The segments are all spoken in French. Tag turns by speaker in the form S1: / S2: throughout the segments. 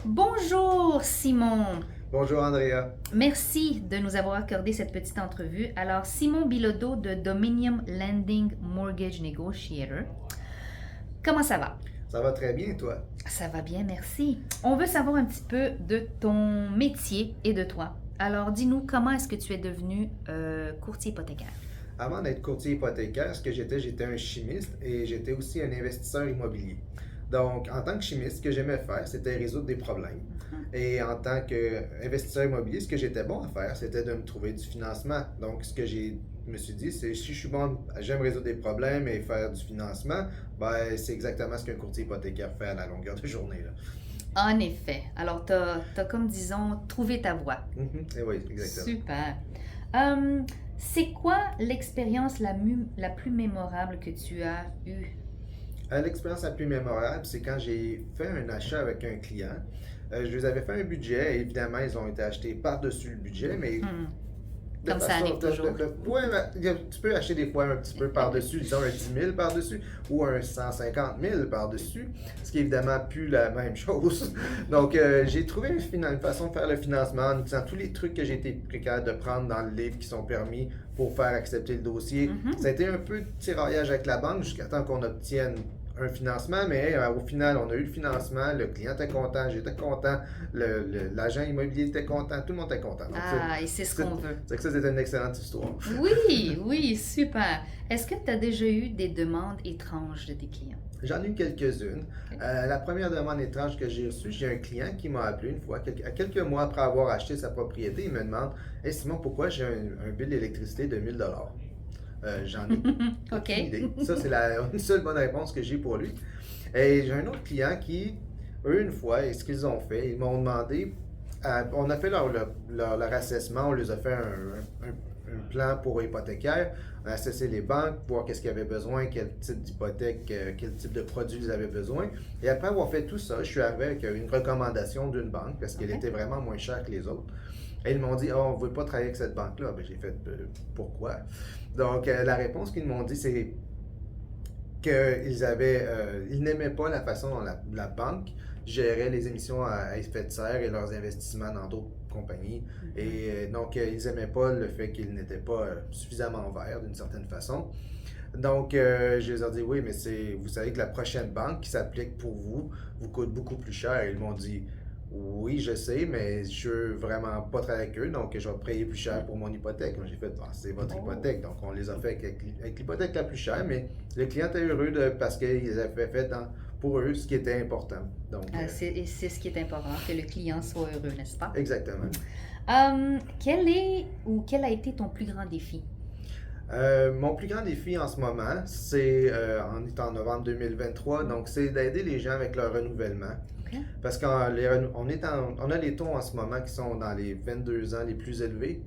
S1: Bonjour Simon.
S2: Bonjour Andrea.
S1: Merci de nous avoir accordé cette petite entrevue. Alors, Simon Bilodeau de Dominium Lending Mortgage Negotiator. Comment ça va?
S2: Ça va très bien, toi?
S1: Ça va bien, merci. On veut savoir un petit peu de ton métier et de toi. Alors, dis-nous, comment est-ce que tu es devenu courtier hypothécaire?
S2: Avant d'être courtier hypothécaire, ce que j'étais un chimiste et j'étais aussi un investisseur immobilier. Donc, en tant que chimiste, ce que j'aimais faire, c'était résoudre des problèmes. Et en tant qu'investisseur immobilier, ce que j'étais bon à faire, c'était de me trouver du financement. Donc, ce que me suis dit, c'est si je suis bon, j'aime résoudre des problèmes et faire du financement, ben, c'est exactement ce qu'un courtier hypothécaire fait à la longueur de journée, là.
S1: En effet. Alors, tu as, comme disons, trouvé ta voie.
S2: Et oui, exactement.
S1: Super. C'est quoi l'expérience la plus mémorable que tu as eue?
S2: L'expérience la plus mémorable, c'est quand j'ai fait un achat avec un client. Je leur avais fait un budget et évidemment, ils ont été achetés par-dessus le budget, mais
S1: Comme ça arrive toujours.
S2: Ouais, tu peux acheter des fois un petit peu par-dessus, disons un 10 000 par-dessus ou un 150 000 par-dessus, ce qui est évidemment plus la même chose. Donc, j'ai trouvé une façon de faire le financement en utilisant tous les trucs que j'ai été capable de prendre dans le livre qui sont permis pour faire accepter le dossier. Ça a été un peu de tiraillage avec la banque jusqu'à temps qu'on obtienne un financement, mais au final, on a eu le financement, le client était content, j'étais content, l'agent immobilier était content, tout le monde était content. Donc,
S1: et c'est ce qu'on veut.
S2: C'est que ça, c'était une excellente histoire.
S1: Oui, oui, super. Est-ce que tu as déjà eu des demandes étranges de tes clients?
S2: J'en ai eu quelques-unes. La première demande étrange que j'ai reçue, j'ai un client qui m'a appelé une fois, quelques mois après avoir acheté sa propriété, il me demande Hey Simon, pourquoi j'ai un bill d'électricité de 1000 J'en ai aucune idée. Ça, c'est une seule bonne réponse que j'ai pour lui. Et j'ai un autre client qui, eux, une fois, et ce qu'ils ont fait, ils m'ont demandé, on a fait leur assessment, on les a fait un plan pour hypothécaire, on a assessé les banques, voir qu'est-ce qu'ils avaient besoin, quel type d'hypothèque, quel type de produit ils avaient besoin. Et après avoir fait tout ça, je suis arrivé avec une recommandation d'une banque parce qu'elle était vraiment moins chère que les autres. Et ils m'ont dit, oh, on ne veut pas travailler avec cette banque-là. Ben, j'ai fait, pourquoi? Donc, la réponse qu'ils m'ont dit, c'est ils n'aimaient pas la façon dont la banque gérait les émissions à effet de serre et leurs investissements dans d'autres compagnies. Et donc, ils n'aimaient pas le fait qu'ils n'étaient pas suffisamment verts d'une certaine façon. Donc, je les ai dit, oui, mais vous savez que la prochaine banque qui s'applique pour vous coûte beaucoup plus cher. Ils m'ont dit, oui, je sais, mais je veux vraiment pas travailler avec eux, donc je vais payer plus cher pour mon hypothèque. J'ai fait, c'est votre hypothèque, donc on les a fait avec l'hypothèque la plus chère, mais le client était heureux parce qu'ils avaient fait pour eux ce qui était important. Donc,
S1: c'est ce qui est important, que le client soit heureux, n'est-ce pas?
S2: Exactement.
S1: Quel a été ton plus grand défi?
S2: Mon plus grand défi en ce moment, c'est, on est en novembre 2023, donc c'est d'aider les gens avec leur renouvellement. Parce qu'on a les taux en ce moment qui sont dans les 22 ans les plus élevés.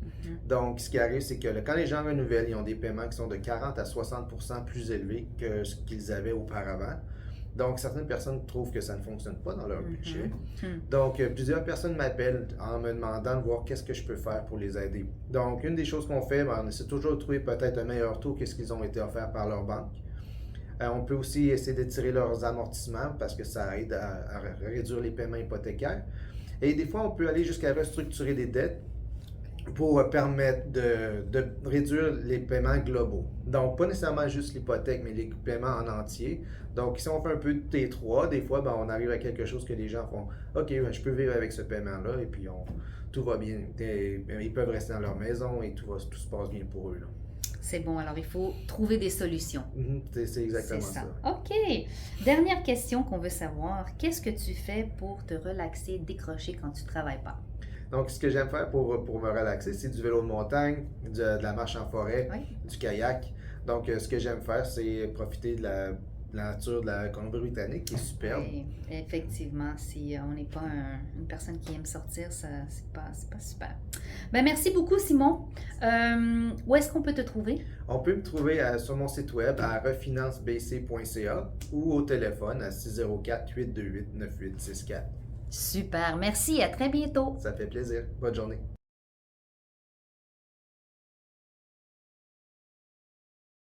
S2: Donc, ce qui arrive, c'est que quand les gens renouvellent, ils ont des paiements qui sont de 40 à 60% plus élevés que ce qu'ils avaient auparavant. Donc, certaines personnes trouvent que ça ne fonctionne pas dans leur budget. Donc, plusieurs personnes m'appellent en me demandant de voir qu'est-ce que je peux faire pour les aider. Donc, une des choses qu'on fait, on essaie toujours de trouver peut-être un meilleur taux que ce qu'ils ont été offerts par leur banque. On peut aussi essayer d'étirer leurs amortissements parce que ça aide à réduire les paiements hypothécaires. Et des fois, on peut aller jusqu'à restructurer des dettes pour permettre de réduire les paiements globaux. Donc, pas nécessairement juste l'hypothèque, mais les paiements en entier. Donc, si on fait un peu de T3, des fois, on arrive à quelque chose que les gens font « Ok, je peux vivre avec ce paiement-là » et puis tout va bien. Ils peuvent rester dans leur maison et tout se passe bien pour eux, là.
S1: C'est bon, alors il faut trouver des solutions.
S2: C'est exactement ça.
S1: OK. Dernière question qu'on veut savoir. Qu'est-ce que tu fais pour te relaxer, décrocher quand tu ne travailles pas?
S2: Donc, ce que j'aime faire pour me relaxer, c'est du vélo de montagne, de la marche en forêt, du kayak. Donc, ce que j'aime faire, c'est profiter de la nature de la Colombie-Britannique qui est superbe.
S1: Et effectivement, si on n'est pas une personne qui aime sortir, ça c'est pas super. Ben, merci beaucoup, Simon. Où est-ce qu'on peut te trouver?
S2: On peut me trouver sur mon site web à refinancebc.ca ou au téléphone à 604-828-9864.
S1: Super, merci, à très bientôt.
S2: Ça fait plaisir. Bonne journée.